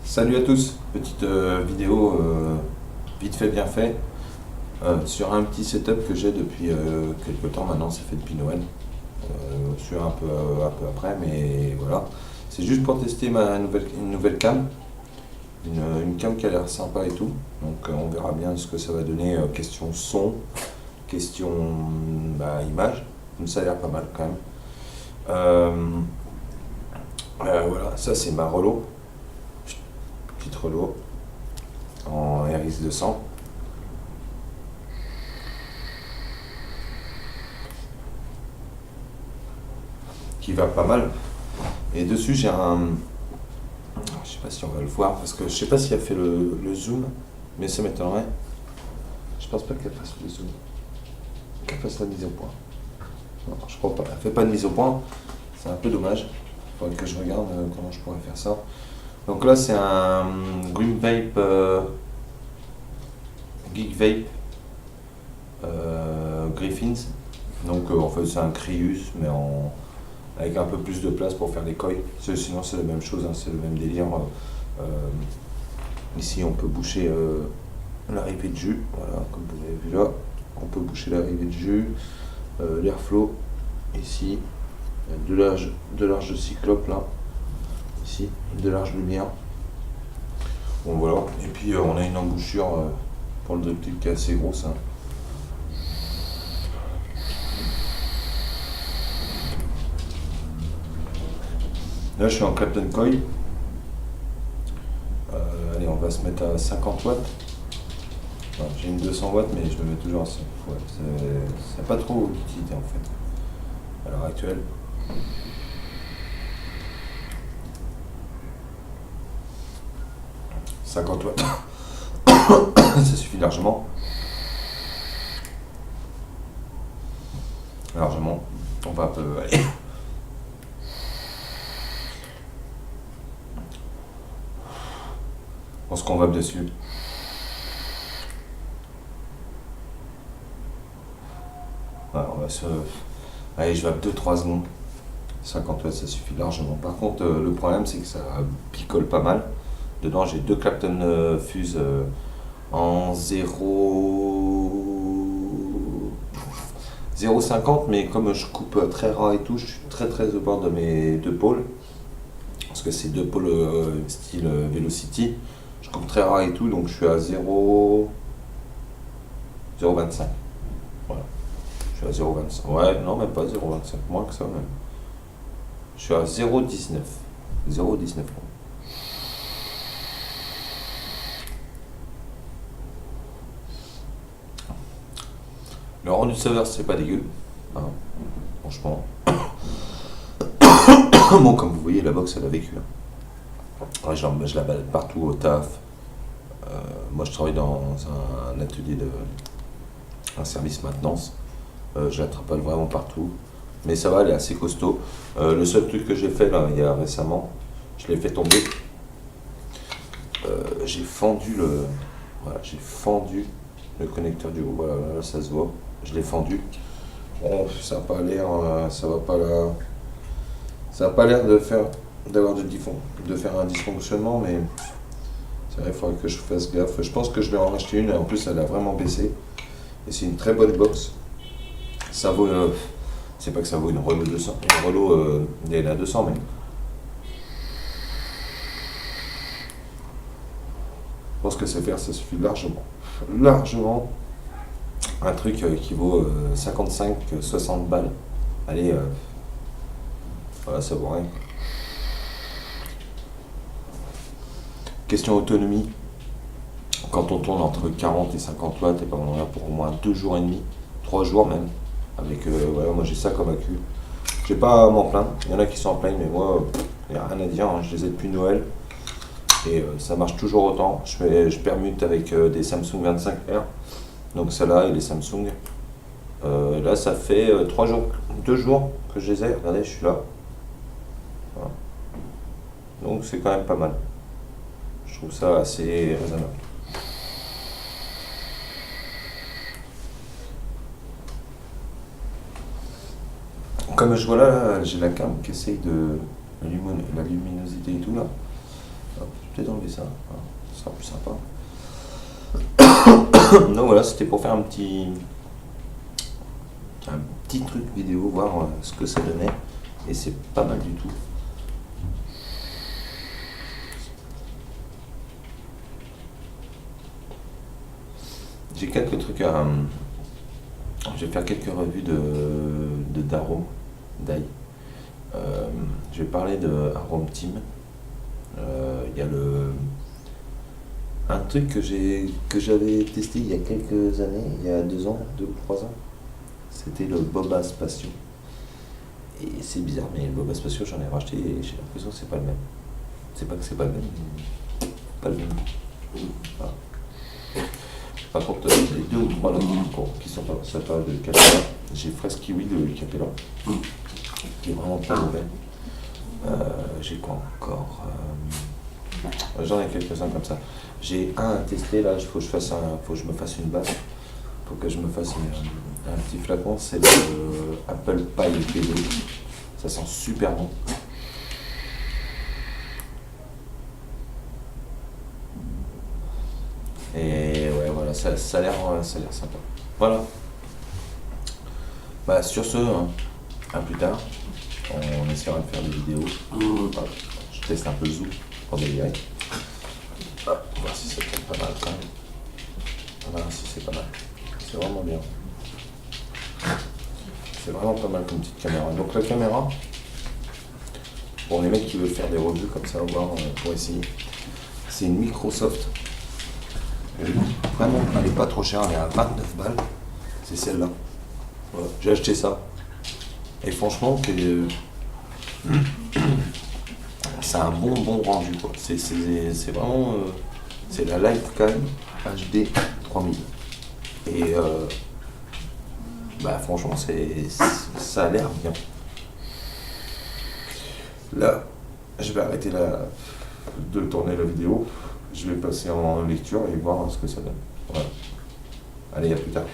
Salut à tous, petite vidéo vite fait bien fait sur un petit setup que j'ai depuis quelques temps maintenant, ça fait depuis Noël. Sur un peu après, mais voilà. C'est juste pour tester une nouvelle cam, une cam qui a l'air sympa et tout. Donc on verra bien ce que ça va donner, question son, question image. Donc ça a l'air pas mal quand même. Voilà, ça c'est ma Relo, petite Relo en RX200. Qui va pas mal. Et dessus j'ai un... Je sais pas si on va le voir parce que je sais pas si elle fait le zoom, mais ça m'étonnerait. Je pense pas qu'elle fasse le zoom. Qu'elle fasse la mise au point. Non, je crois pas. Elle fait pas de mise au point. C'est un peu dommage. Il faudrait que je regarde comment je pourrais faire ça. Donc là c'est un Green Vape Geek Vape Griffins. Donc en fait c'est un Crius mais avec un peu plus de place pour faire les coils. Sinon c'est la même chose, hein, c'est le même délire. Ici on peut boucher l'arrivée de jus, voilà, comme vous avez vu là, on peut boucher l'arrivée de jus, l'airflow, ici, de large de cyclope là, ici, de large lumière. Bon voilà, et puis on a une embouchure pour le drip tip qui est assez grosse. Hein. Là je suis en Clapton Coil. Allez, on va se mettre à 50 watts. Enfin, j'ai une 200 watts mais je me mets toujours à 5 watts. C'est pas trop d'utilité en fait, à l'heure actuelle. « 50 watts. Ça suffit largement. Largement. On va un peu aller. On se convape dessus. Voilà, on va se... Allez, je vape 2-3 secondes. 50 watts, ça suffit largement. Par contre, le problème, c'est que ça picole pas mal. Dedans, j'ai deux Clapton Fuse en 0,50, mais comme je coupe très ras et tout, je suis très au bord de mes deux pôles. Parce que c'est deux pôles style Velocity. Je coupe très ras et tout, donc je suis à 0,25. Voilà. Je suis à 0,25. Ouais, non, même pas 0,25. Moins que ça, même. Je suis à 0,19. 0,19. Le rendu de saveur, c'est pas dégueu. Hein, franchement. Bon, comme vous voyez, la box, elle a vécu. Ouais, je la balade partout au taf. Moi, je travaille dans un atelier un service maintenance. Je la travaille vraiment partout. Mais ça va, elle est assez costaud. Le seul truc que j'ai fait là, il y a récemment, je l'ai fait tomber. J'ai fendu voilà, j'ai fendu le connecteur du haut. Voilà, là, ça se voit. Je l'ai fendu. Bon, ça n'a pas l'air, ça va pas là. Ça n'a pas l'air de faire un dysfonctionnement, mais c'est vrai, il faudrait que je fasse gaffe. Je pense que je vais en racheter une et en plus elle a vraiment baissé. Et c'est une très bonne box. Ça vaut, c'est pas que ça vaut une Relo 200, une Relo DNA 200, mais je pense que c'est faire, ça suffit largement. Largement. Un truc qui vaut 55-60 balles. Allez, voilà, ça vaut rien. Question autonomie. Quand on tourne entre 40 et 50 watts, et ben on en a pour au moins 2 jours et demi, 3 jours même. Avec, voilà, moi j'ai ça comme accu. J'ai pas à m'en plaindre. Il y en a qui s'en plaignent, mais moi, il n'y a rien à dire. Hein. Je les ai depuis Noël. Et ça marche toujours autant. Je permute avec des Samsung 25R. Donc celle-là et les Samsung. Là, ça fait 2 jours que je les ai. Regardez, je suis là. Voilà. Donc c'est quand même pas mal. Je trouve ça assez raisonnable. Comme je vois là, j'ai la cam qui essaye de la luminosité et tout là. Hop, peut-être enlever ça, hein, ce sera plus sympa. Donc voilà, c'était pour faire un petit truc vidéo, voir ce que ça donnait, et c'est pas mal du tout. J'ai quelques trucs à... je vais faire quelques revues d'arômes, d'ail. Je vais parler de Arome Team. Il y a un truc que j'avais testé il y a quelques années, il y a 2 ans, 2 ou 3 ans. C'était le Boba Spatio. Et c'est bizarre, mais le Boba Spatio, j'en ai racheté et j'ai l'impression que c'est pas le même. C'est pas que c'est pas le même, mais pas le même. Voilà. Par contre, les 2 ou 3 là qui sont pas sympas de Capella, j'ai Fraise Kiwi de Capella, qui est vraiment pas mauvais. J'ai quoi encore? J'en ai quelques-uns comme ça. J'ai un à tester là, faut que je me fasse une base. Faut que je me fasse un petit flacon, c'est le Apple Pie PD. Ça sent super bon. Et ouais, voilà, ça a l'air sympa. Voilà. Bah, sur ce, hein, à plus tard. On essaiera de faire des vidéos. Voilà. Je teste un peu le zoom pour délirer. On va voir si ça tombe pas mal quand même. Voilà, si c'est pas mal. C'est vraiment bien. C'est vraiment pas mal comme petite caméra. Donc la caméra, pour les mecs qui veulent faire des revues comme ça, voir pour essayer, c'est une Microsoft. Vraiment, elle est pas trop chère, elle est à 29 balles. C'est celle-là. Voilà. J'ai acheté ça. Et franchement, c'est un bon rendu, quoi. C'est vraiment... c'est la Lifecam HD 3000. Et bah franchement, ça a l'air bien. Là, je vais arrêter de tourner la vidéo. Je vais passer en lecture et voir ce que ça donne. Voilà. Allez, à plus tard.